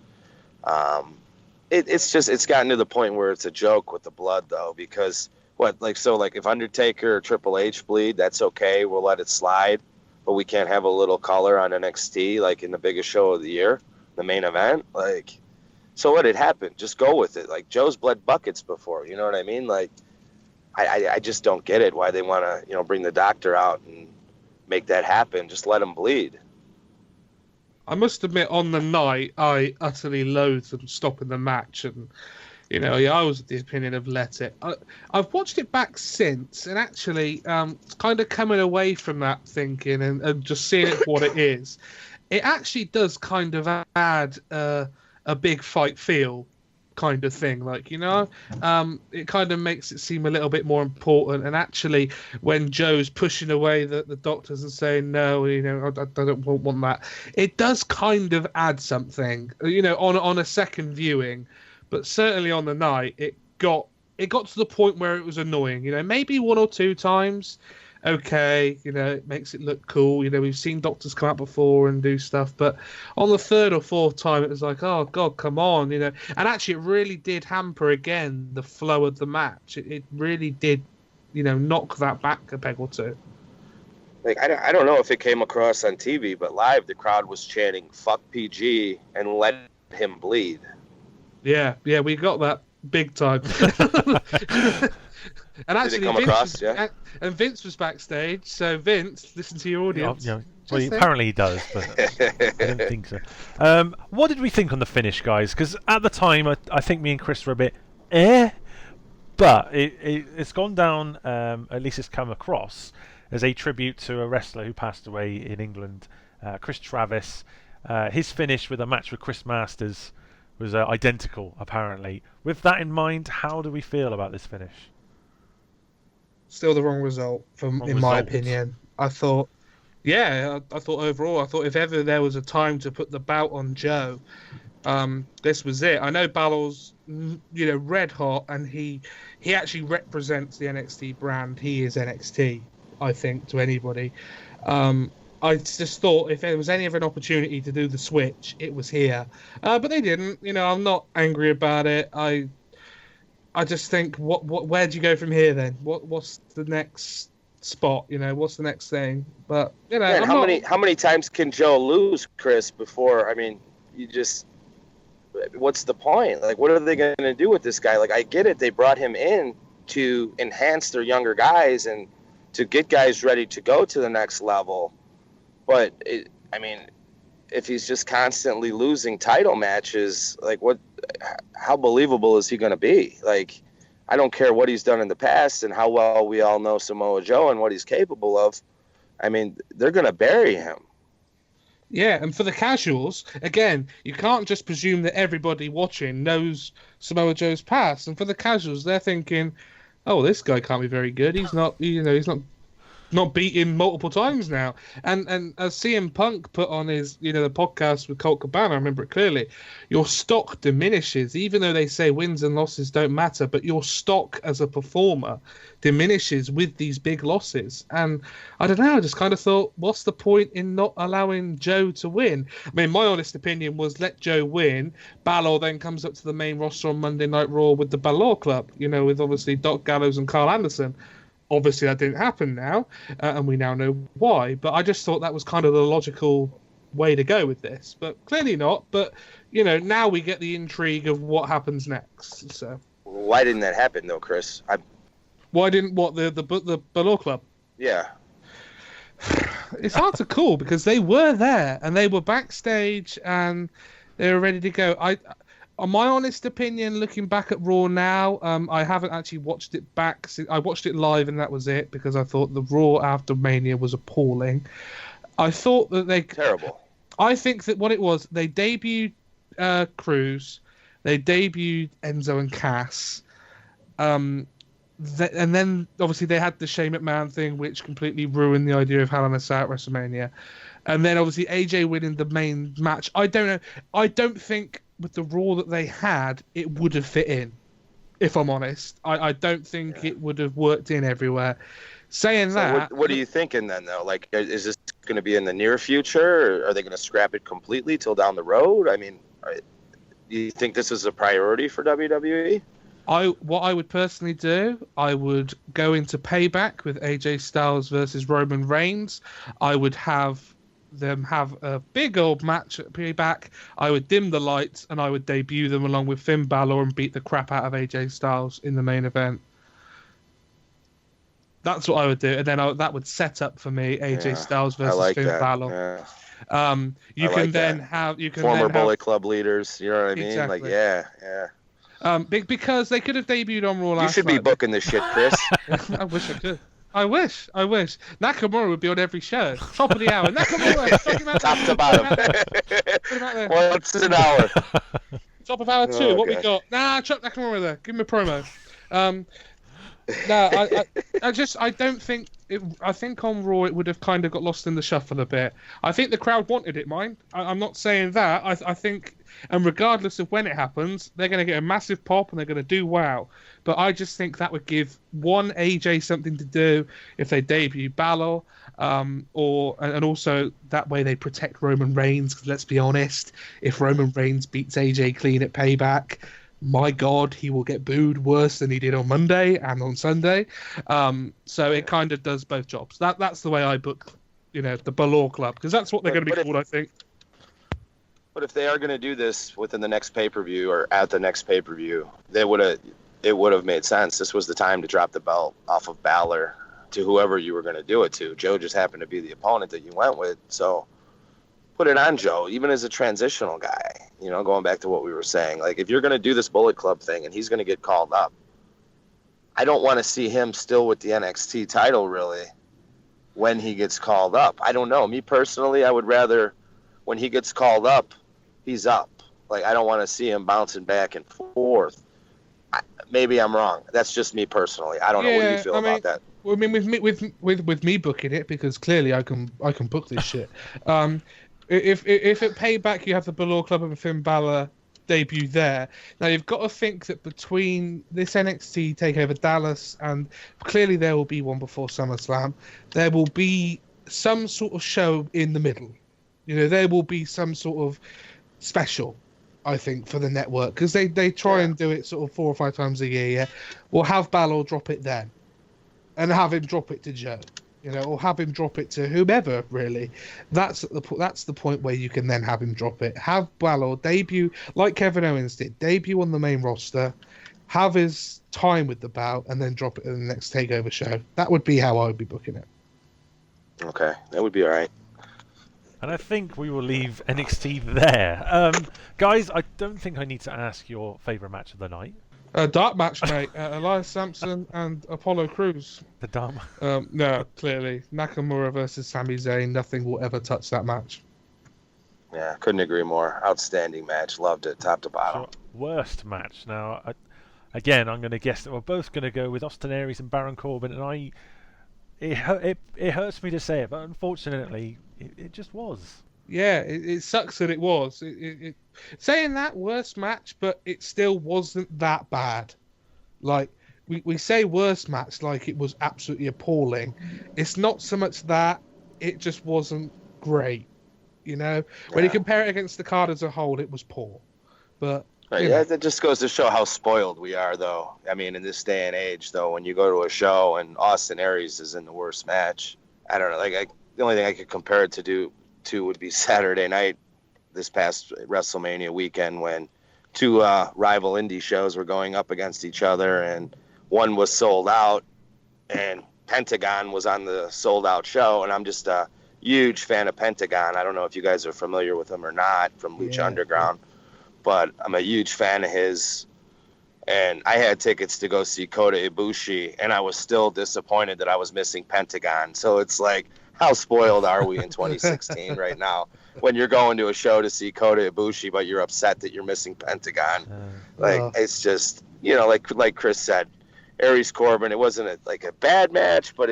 It's gotten to the point where it's a joke with the blood, though, because if Undertaker or Triple H bleed, that's okay. We'll let it slide, but we can't have a little color on NXT in the biggest show of the year, the main event. So what had happened? Just go with it. Joe's bled buckets before. You know what I mean? I just don't get it why they want to, bring the doctor out and make that happen. Just let him bleed. I must admit, on the night, I utterly loathed them stopping the match and Yeah, I was of the opinion of let it. I've watched it back since, and actually, kind of coming away from that thinking and just seeing it for what it is. It actually does kind of add a big fight feel kind of thing. Like, it kind of makes it seem a little bit more important. And actually, when Joe's pushing away the doctors and saying, no, I don't want that, it does kind of add something, on a second viewing. But certainly on the night, it got to the point where it was annoying. Maybe one or two times, okay, it makes it look cool. We've seen doctors come out before and do stuff, but on the third or fourth time, it was like, oh God, come on, And actually, it really did hamper again the flow of the match. It really did, knock that back a peg or two. Like, I don't know if it came across on TV, but live the crowd was chanting "fuck PG" and "let him bleed." Yeah, we got that big time. And actually, Vince was backstage. So Vince, listen to your audience. Well, apparently he does, but I don't think so. What did we think on the finish, guys? Because at the time, I think me and Chris were a bit but it's gone down. At least it's come across as a tribute to a wrestler who passed away in England, Chris Travis. His finish with a match with Chris Masters was identical, apparently. With that in mind, how do we feel about this finish? Still the wrong result, in my opinion. I thought overall, if ever there was a time to put the bout on Joe, this was it. I know Balor's, red hot, and he actually represents the NXT brand. He is NXT, I think, to anybody. I just thought if there was any of an opportunity to do the switch, it was here. But they didn't. I'm not angry about it. I just think, where do you go from here then? What's the next spot? What's the next thing? But Man, how many times can Joe lose, Chris? Before what's the point? Like, what are they going to do with this guy? Like, I get it. They brought him in to enhance their younger guys and to get guys ready to go to the next level. But if he's just constantly losing title matches, like how believable is he going to be? Like, I don't care what he's done in the past and how well we all know Samoa Joe and what he's capable of. They're going to bury him. Yeah, and for the casuals, again, you can't just presume that everybody watching knows Samoa Joe's past. And for the casuals, they're thinking, oh, this guy can't be very good. He's not, he's not beaten multiple times now. And as CM Punk put on his, the podcast with Colt Cabana, I remember it clearly, your stock diminishes, even though they say wins and losses don't matter, but your stock as a performer diminishes with these big losses. And I don't know, I just kind of thought, what's the point in not allowing Joe to win? My honest opinion was let Joe win. Balor then comes up to the main roster on Monday Night Raw with the Balor Club, with obviously Doc Gallows and Carl Anderson. Obviously, that didn't happen now, and we now know why. But I just thought that was kind of the logical way to go with this. But clearly not. But, now we get the intrigue of what happens next. So why didn't that happen, though, Chris? Why didn't the Balor Club? Yeah. It's hard to call because they were there, and they were backstage, and they were ready to go. My honest opinion, looking back at Raw now, I haven't actually watched it back. I watched it live and that was it because I thought the Raw after Mania was appalling. I thought that terrible. I think that what it was, they debuted Cruz, they debuted Enzo and Cass, and then obviously they had the Shane McMahon thing, which completely ruined the idea of Hell in a Cell at WrestleMania, and then obviously AJ winning the main match. I don't know. I don't think with the Raw that they had, it would have fit in, if I'm honest. I don't think it would have worked in everywhere. Saying that... What are you thinking then, though? Like, is this going to be in the near future, or are they going to scrap it completely till down the road? Do you think this is a priority for WWE? What I would personally do, I would go into Payback with AJ Styles versus Roman Reigns. I would have them have a big old match at Payback. I would dim the lights and I would debut them along with Finn Balor and beat the crap out of AJ Styles in the main event. That's what I would do, and then that would set up for me AJ Styles versus Finn Balor. Yeah. You can then have former Bullet Club leaders. You know what I mean? Exactly. Like, yeah. Because they could have debuted on Raw last night. You should be booking this shit, Chris. I wish I could. I wish. Nakamura would be on every show. Top of the hour. Nakamura. Top to bottom. Once an hour. Top of hour 2. What we got? Chuck Nakamura there. Give him a promo. I don't think. I think on Raw it would have kind of got lost in the shuffle a bit. I think the crowd wanted it, mind. I'm not saying that. I think, and regardless of when it happens, they're going to get a massive pop and they're going to do wow. But I just think that would give AJ something to do if they debut Balor, and also that way they protect Roman Reigns. Because let's be honest, if Roman Reigns beats AJ clean at Payback, my God, he will get booed worse than he did on Monday and on Sunday. So it kind of does both jobs. That's the way I book, the Balor Club, because that's what they're going to be called, I think. But if they are going to do this within the next pay-per-view or at the next pay-per-view, it would have made sense. This was the time to drop the belt off of Balor to whoever you were going to do it to. Joe just happened to be the opponent that you went with, so put it on Joe, even as a transitional guy. Going back to what we were saying, like if you're going to do this Bullet Club thing and he's going to get called up, I don't want to see him still with the NXT title really when he gets called up. I don't know. Me personally, I would rather when he gets called up, he's up. Like I don't want to see him bouncing back and forth. Maybe I'm wrong. That's just me personally. I don't know what you feel about that. Well, I mean, with me booking it, because clearly I can book this shit. If at Payback you have the Balor Club and Finn Balor debut there, now you've got to think that between this NXT Takeover Dallas and clearly there will be one before SummerSlam, there will be some sort of show in the middle. There will be some sort of special, I think, for the network, because they try and do it sort of 4 or 5 times a year. Yeah, we'll have Balor drop it then, and have him drop it to Joe. Or have him drop it to whomever, really. That's the point where you can then have him drop it. Have Balor debut, like Kevin Owens did, debut on the main roster, have his time with the belt, and then drop it in the next TakeOver show. That would be how I would be booking it. Okay, that would be all right. And I think we will leave NXT there. Guys, I don't think I need to ask your favourite match of the night. Dark match, mate. Elias Sampson and Apollo Crews. The dark. No, clearly Nakamura versus Sami Zayn. Nothing will ever touch that match. Yeah, couldn't agree more. Outstanding match. Loved it, top to bottom. Sure. Worst match. Now, again, I'm going to guess that we're both going to go with Austin Aries and Baron Corbin, and it hurts me to say it, but unfortunately, it just was. Yeah, it sucks that it was. Saying that, worst match, but it still wasn't that bad. Like, we say worst match like it was absolutely appalling. It's not so much that, it just wasn't great. When you compare it against the card as a whole, it was poor. But that just goes to show how spoiled we are, though. I mean, in this day and age, though, when you go to a show and Austin Aries is in the worst match, I don't know. The only thing I could compare it to would be Saturday night this past WrestleMania weekend when 2 rival indie shows were going up against each other, and one was sold out, and Pentagon was on the sold out show, and I'm just a huge fan of Pentagon. I don't know if you guys are familiar with him or not from Lucha Underground, but I'm a huge fan of his, and I had tickets to go see Kota Ibushi, and I was still disappointed that I was missing Pentagon. So it's like, how spoiled are we in 2016 right now when you're going to a show to see Kota Ibushi, but you're upset that you're missing Pentagon? It's just, like Chris said, Aries Corbin, it wasn't a bad match, but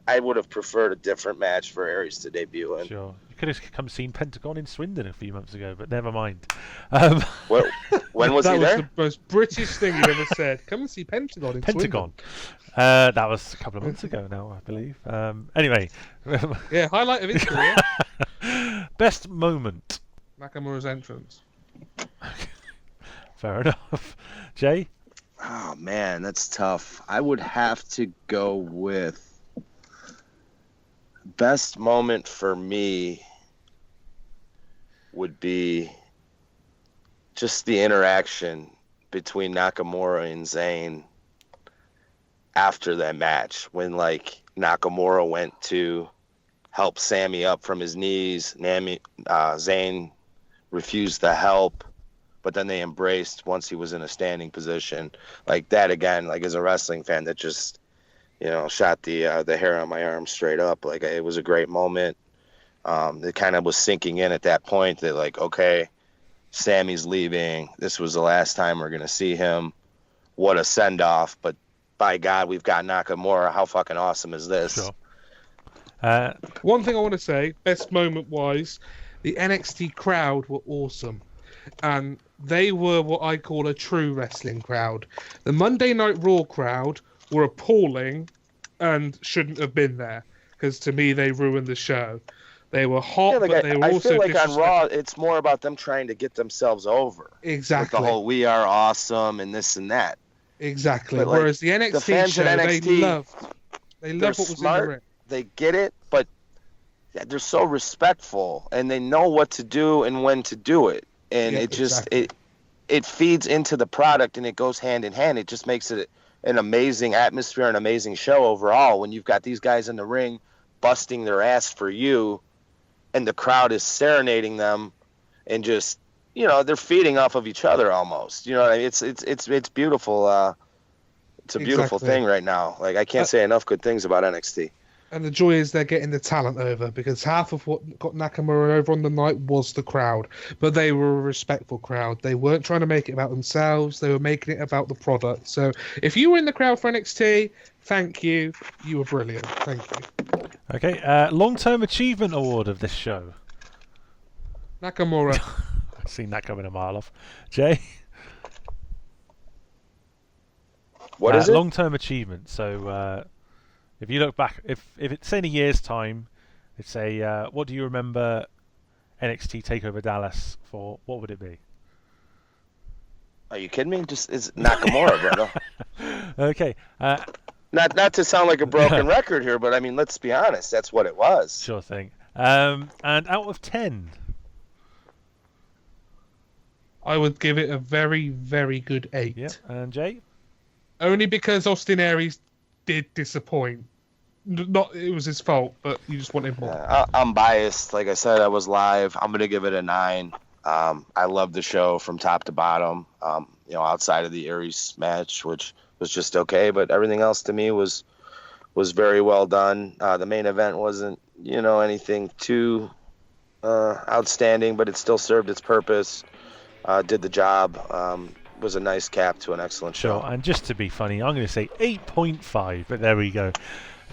I would have preferred a different match for Aries to debut in. Sure. You could have come seen Pentagon in Swindon a few months ago, but never mind. When was he there? That was the most British thing you've ever said. Come and see Pentagon in Swindon. That was a couple of months ago now, I believe. Anyway. Yeah, highlight of his career. Best moment. Nakamura's entrance. Fair enough. Jay? Oh, man, that's tough. I would have to go with best moment for me would be just the interaction between Nakamura and Zayn after that match, when Nakamura went to help Sami up from his knees, Zayn refused the help, but then they embraced once he was in a standing position. Like that again, like as a wrestling fan, that just, shot the hair on my arm straight up. Like it was a great moment. It kind of was sinking in at that point that like, okay, Sami's leaving. This was the last time we're going to see him. What a send off. But by God, we've got Nakamura. How fucking awesome is this? Sure. One thing I want to say, best moment wise, the NXT crowd were awesome. And they were what I call a true wrestling crowd. The Monday Night Raw crowd were appalling and shouldn't have been there. Because to me, they ruined the show. They were hot, but they were also I feel like on Raw, it's more about them trying to get themselves over. Exactly. With the whole "we are awesome" and this and that. Exactly. But whereas the NXT the fans show, at NXT, they loved what was smart, in the ring. They get it, but they're so respectful and they know what to do and when to do it. And it just it feeds into the product and it goes hand in hand. It just makes it an amazing atmosphere, an amazing show overall. When you've got these guys in the ring busting their ass for you, and the crowd is serenading them, and just they're feeding off of each other almost. It's beautiful. It's a beautiful thing right now. Like I can't say enough good things about NXT. And the joy is they're getting the talent over, because half of what got Nakamura over on the night was the crowd. But they were a respectful crowd. They weren't trying to make it about themselves. They were making it about the product. So if you were in the crowd for NXT, thank you. You were brilliant. Thank you. Okay, long-term achievement award of this show. Nakamura. I've seen that coming a mile off. Jay? What is it? Long-term achievement. So if you look back, if it's in a year's time, it's what do you remember NXT Takeover Dallas for? What would it be? Are you kidding me? It's Nakamura, brother. Okay. Not to sound like a broken record here, but I mean, let's be honest. That's what it was. Sure thing. And out of 10? I would give it a very, very good 8. Yeah. And Jay? Only because Austin Aries did disappoint. Not it was his fault, but you just wanted more. I'm biased. Like I said, I was live. I'm gonna give it a 9. I love the show from top to bottom. Outside of the Aries match, which was just okay, but everything else to me was very well done. The main event wasn't anything too outstanding, but it still served its purpose. Did the job. Was a nice cap to an excellent show. Sure, and just to be funny, I'm going to say 8.5, but there we go.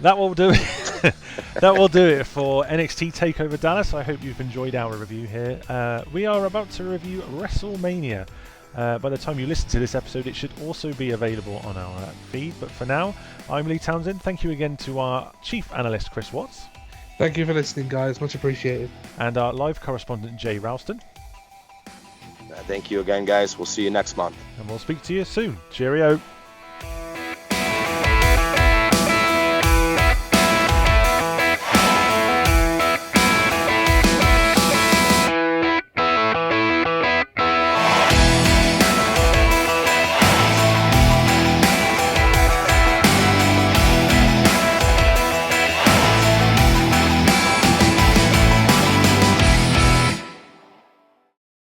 That will do it. That will do it for NXT Takeover Dallas. I hope you've enjoyed our review here. We are about to review WrestleMania. By the time you listen to this episode, it should also be available on our feed. But for now, I'm Lee Townsend. Thank you again to our chief analyst, Chris Watts. Thank you for listening, guys. Much appreciated. And our live correspondent, Jay Ralston. Thank you again, guys. We'll see you next month. And we'll speak to you soon. Cheerio.